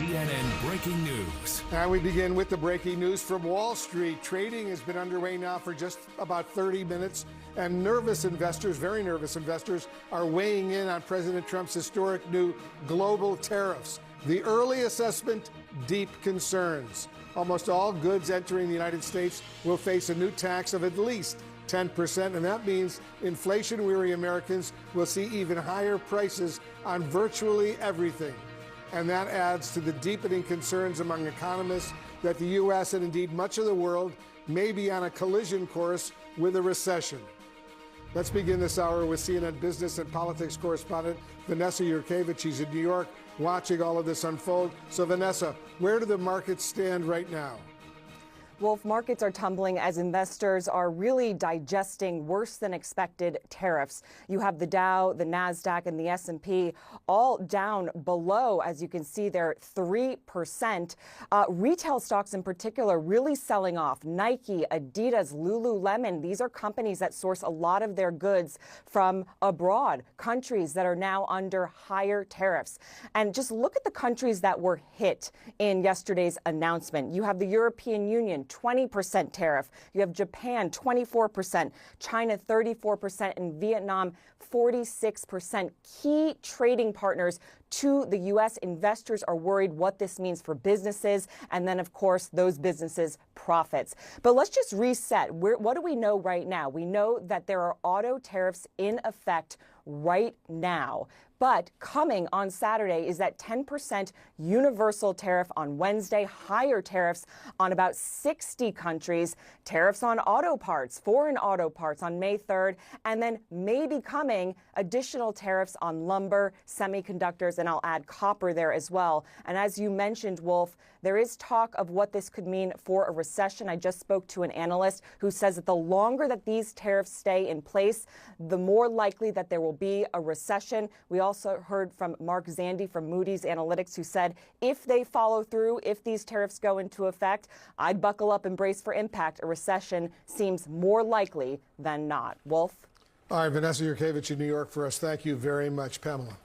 CNN Breaking News. And we begin with the breaking news from Wall Street. Trading has been underway now for just about 30 minutes, and nervous investors, very nervous investors, are weighing in on President Trump's historic new global tariffs. The early assessment, deep concerns. Almost all goods entering the United States will face a new tax of at least 10%, and that means inflation-weary Americans will see even higher prices on virtually everything. And that adds to the deepening concerns among economists that the U.S. and indeed much of the world may be on a collision course with a recession. Let's begin this hour with CNN business and politics correspondent Vanessa Yurkevich. She's in New York watching all of this unfold. So, Vanessa, where do the markets stand right now? Wolf, markets are tumbling as investors are really digesting worse than expected tariffs. You have the Dow, the NASDAQ, and the S&P all down below, as you can see there, 3%. Retail stocks in particular really selling off. Nike, Adidas, Lululemon, these are companies that source a lot of their goods from abroad, countries that are now under higher tariffs. And just look at the countries that were hit in yesterday's announcement. You have the European Union, 20% tariff. You have Japan, 24%, China, 34%, and Vietnam, 46%. Key trading partners to the U.S. Investors are worried what this means for businesses and then, of course, those businesses' profits. But let's just reset. What do we know right now? We know that there are auto tariffs in effect right now. But coming on Saturday is that 10% universal tariff on Wednesday, higher tariffs on about 60 countries, tariffs on auto parts, foreign auto parts on May 3rd, and then maybe coming additional tariffs on lumber, semiconductors, and I'll add copper there as well. And as you mentioned, Wolf, there is talk of what this could mean for a recession. I just spoke to an analyst who says that the longer that these tariffs stay in place, the more likely that there will be a recession. We also heard from Mark Zandi from Moody's Analytics, who said if they follow through, if these tariffs go into effect, I'd buckle up and brace for impact. A recession seems more likely than not. Wolf? All right, Vanessa Yurkevich in New York for us. Thank you very much, Pamela.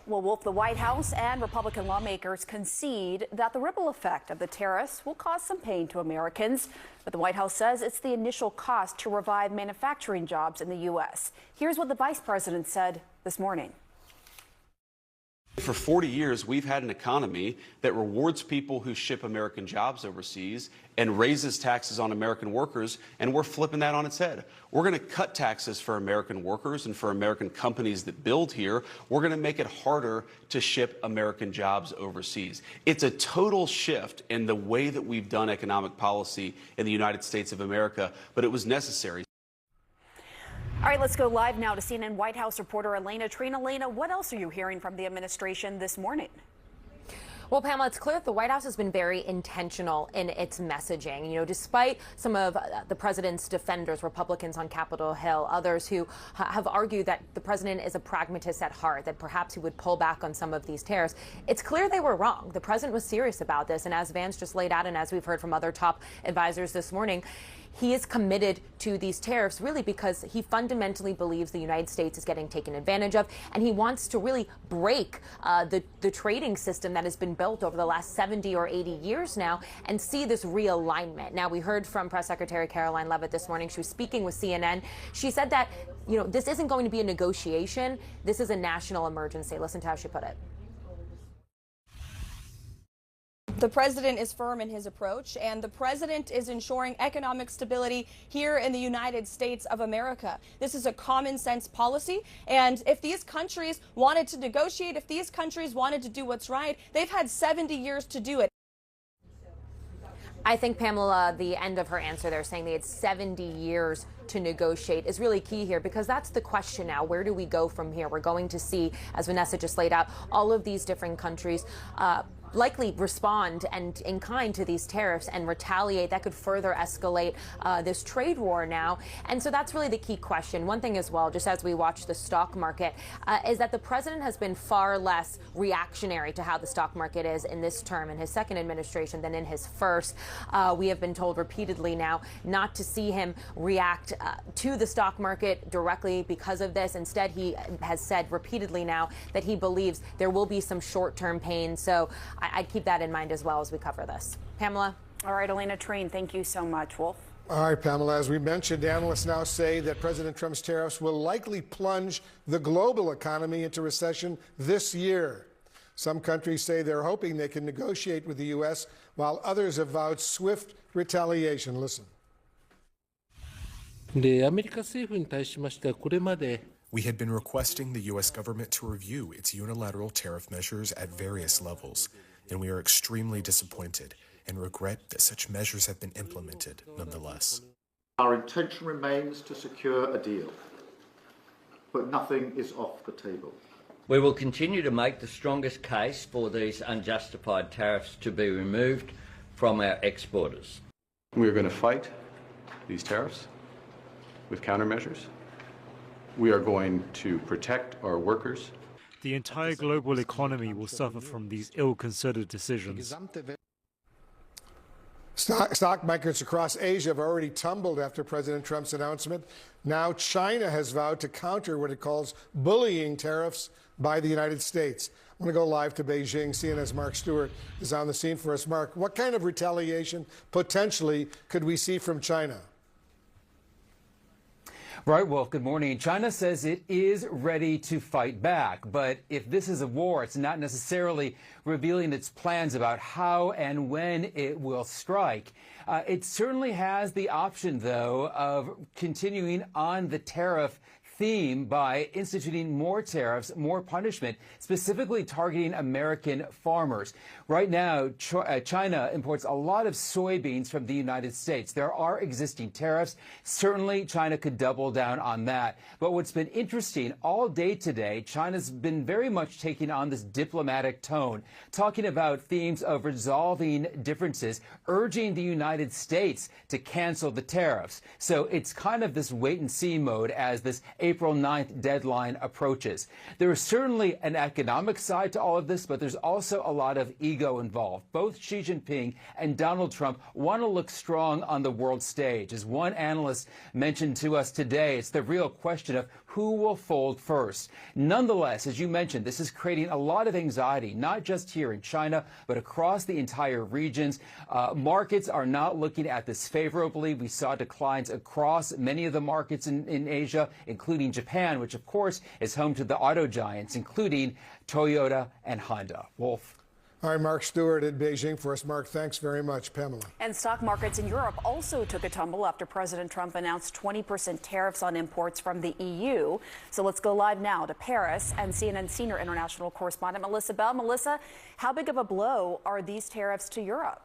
Well, Wolf, the White House and Republican lawmakers concede that the ripple effect of the tariffs will cause some pain to Americans. But the White House says it's the initial cost to revive manufacturing jobs in the U.S. Here's what the vice president said this morning. For 40 years, we've had an economy that rewards people who ship American jobs overseas and raises taxes on American workers, and we're flipping that on its head. We're going to cut taxes for American workers and for American companies that build here. We're going to make it harder to ship American jobs overseas. It's a total shift in the way that we've done economic policy in the United States of America, but it was necessary. All right, let's go live now to CNN White House reporter Elena Trina. Elena, what else are you hearing from the administration this morning? Well, Pamela, it's clear that the White House has been very intentional in its messaging. You know, despite some of the president's defenders, Republicans on Capitol Hill, others who have argued that the president is a pragmatist at heart, that perhaps he would pull back on some of these tariffs, it's clear they were wrong. The president was serious about this. And as Vance just laid out, and as we've heard from other top advisors this morning, he is committed to these tariffs really because he fundamentally believes the United States is getting taken advantage of, and he wants to really break the trading system that has been built over the last 70 or 80 years now and see this realignment. Now, we heard from Press Secretary Caroline Leavitt this morning. She was speaking with CNN. She said that, you know, this isn't going to be a negotiation. This is a national emergency. Listen to how she put it. The president is firm in his approach, and the president is ensuring economic stability here in the United States of America. This is a common sense policy, and if these countries wanted to negotiate, if these countries wanted to do what's right, they've had 70 years to do it. I think, Pamela, the end of her answer there, saying they had 70 years to negotiate, is really key here, because that's the question now. Where do we go from here? We're going to see, as Vanessa just laid out, all of these different countries likely respond and in kind to these tariffs and retaliate. That could further escalate this trade war now. And so that's really the key question. One thing as well, just as we watch the stock market, is that the president has been far less reactionary to how the stock market is in this term, in his second administration, than in his first. We have been told repeatedly now not to see him react to the stock market directly because of this. Instead, he has said repeatedly now that he believes there will be some short-term pain. So I'd keep that in mind as well as we cover this. Pamela? All right, Elena Treen, thank you so much. Wolf? All right, Pamela, as we mentioned, analysts now say that President Trump's tariffs will likely plunge the global economy into recession this year. Some countries say they're hoping they can negotiate with the U.S., while others have vowed swift retaliation. Listen. We had been requesting the U.S. government to review its unilateral tariff measures at various levels, and we are extremely disappointed and regret that such measures have been implemented nonetheless. Our intention remains to secure a deal, but nothing is off the table. We will continue to make the strongest case for these unjustified tariffs to be removed from our exporters. We are going to fight these tariffs with countermeasures. We are going to protect our workers. The entire global economy will suffer from these ill-considered decisions. Stock markets across Asia have already tumbled after President Trump's announcement. Now China has vowed to counter what it calls bullying tariffs by the United States. I'm going to go live to Beijing. CNN's Mark Stewart is on the scene for us. Mark, what kind of retaliation potentially could we see from China? Right, Wolf, good morning. China says it is ready to fight back, but if this is a war, it's not necessarily revealing its plans about how and when it will strike. It certainly has the option, though, of continuing on the tariff theme by instituting more tariffs, more punishment, specifically targeting American farmers. Right now, China imports a lot of soybeans from the United States. There are existing tariffs. Certainly, China could double down on that. But what's been interesting all day today, China's been very much taking on this diplomatic tone, talking about themes of resolving differences, urging the United States to cancel the tariffs. So it's kind of this wait-and-see mode as this April 9th deadline approaches. There is certainly an economic side to all of this, but there's also a lot of ego involved. Both Xi Jinping and Donald Trump want to look strong on the world stage. As one analyst mentioned to us today, it's the real question of who will fold first. Nonetheless, as you mentioned, this is creating a lot of anxiety, not just here in China, but across the entire regions. Markets are not looking at this favorably. We saw declines across many of the markets in Asia, including Japan, which of course is home to the auto giants, including Toyota and Honda. Wolf. All right, Mark Stewart in Beijing for us. Mark, thanks very much. Pamela. And stock markets in Europe also took a tumble after President Trump announced 20% tariffs on imports from the EU. So let's go live now to Paris and CNN senior international correspondent Melissa Bell. Melissa, how big of a blow are these tariffs to Europe?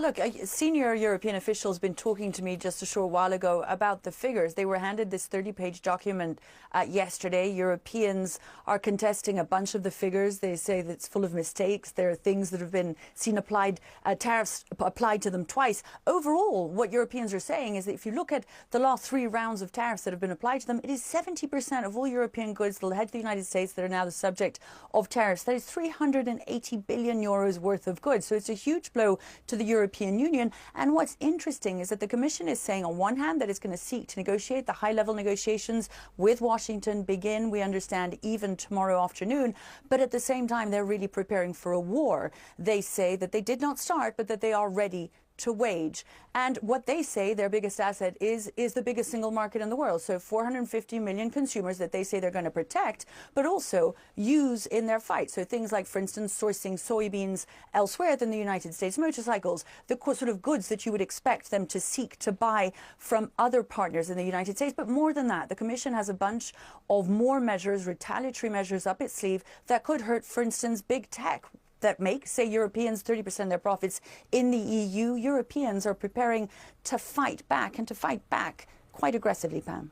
Look, a senior European official has been talking to me just a short while ago about the figures. They were handed this 30-page document yesterday. Europeans are contesting a bunch of the figures. They say that it's full of mistakes. There are things that have been seen applied, tariffs applied to them twice. Overall, what Europeans are saying is that if you look at the last 3 rounds of tariffs that have been applied to them, it is 70% of all European goods that will head to the United States that are now the subject of tariffs. That is 380 billion euros worth of goods. So it's a huge blow to the European Union. And what's interesting is that the Commission is saying on one hand that it's going to seek to negotiate. The high-level negotiations with Washington begin, we understand, even tomorrow afternoon. But at the same time, they're really preparing for a war. They say that they did not start, but that they are ready to wage. And what they say their biggest asset is the biggest single market in the world. So 450 million consumers that they say they're going to protect, but also use in their fight. So things like, for instance, sourcing soybeans elsewhere than the United States, motorcycles, the sort of goods that you would expect them to seek to buy from other partners in the United States. But more than that, the Commission has a bunch of more measures, retaliatory measures up its sleeve that could hurt, for instance, big tech that make, say, Europeans 30% of their profits in the EU. Europeans are preparing to fight back, and to fight back quite aggressively, Pam.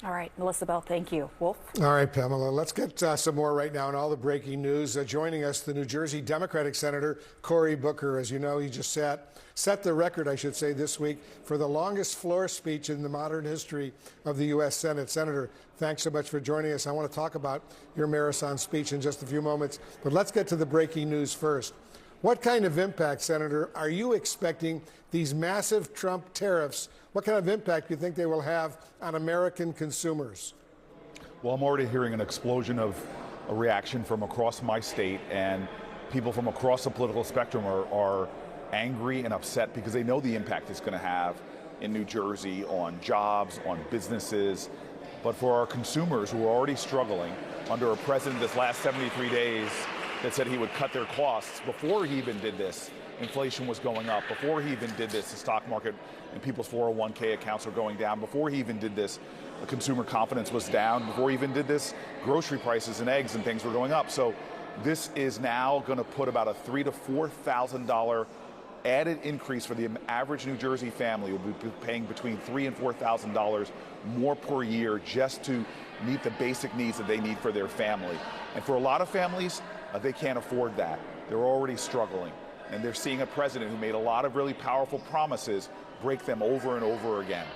All right, Melissa Bell, thank you. Wolf? All right, Pamela, let's get some more right now on all the breaking news. Joining us, the New Jersey Democratic Senator Cory Booker. As you know, he just set the record, I should say, this week for the longest floor speech in the modern history of the U.S. Senate. Senator, thanks so much for joining us. I want to talk about your marathon speech in just a few moments, but let's get to the breaking news first. What kind of impact, Senator, are you expecting these massive Trump tariffs? What kind of impact do you think they will have on American consumers? Well, I'm already hearing an explosion of a reaction from across my state, and people from across the political spectrum are angry and upset because they know the impact it's going to have in New Jersey on jobs, on businesses. But for our consumers who are already struggling under a president this last 73 days that said he would cut their costs before he even did this, inflation was going up. Before he even did this, the stock market and people's 401k accounts were going down. Before he even did this, the consumer confidence was down. Before he even did this, grocery prices and eggs and things were going up. So this is now going to put about a $3,000 to $4,000 added increase for the average New Jersey family. Will be paying between $3,000 and $4,000 more per year just to meet the basic needs that they need for their family. And for a lot of families, they can't afford that. They're already struggling. And they're seeing a president who made a lot of really powerful promises break them over and over again.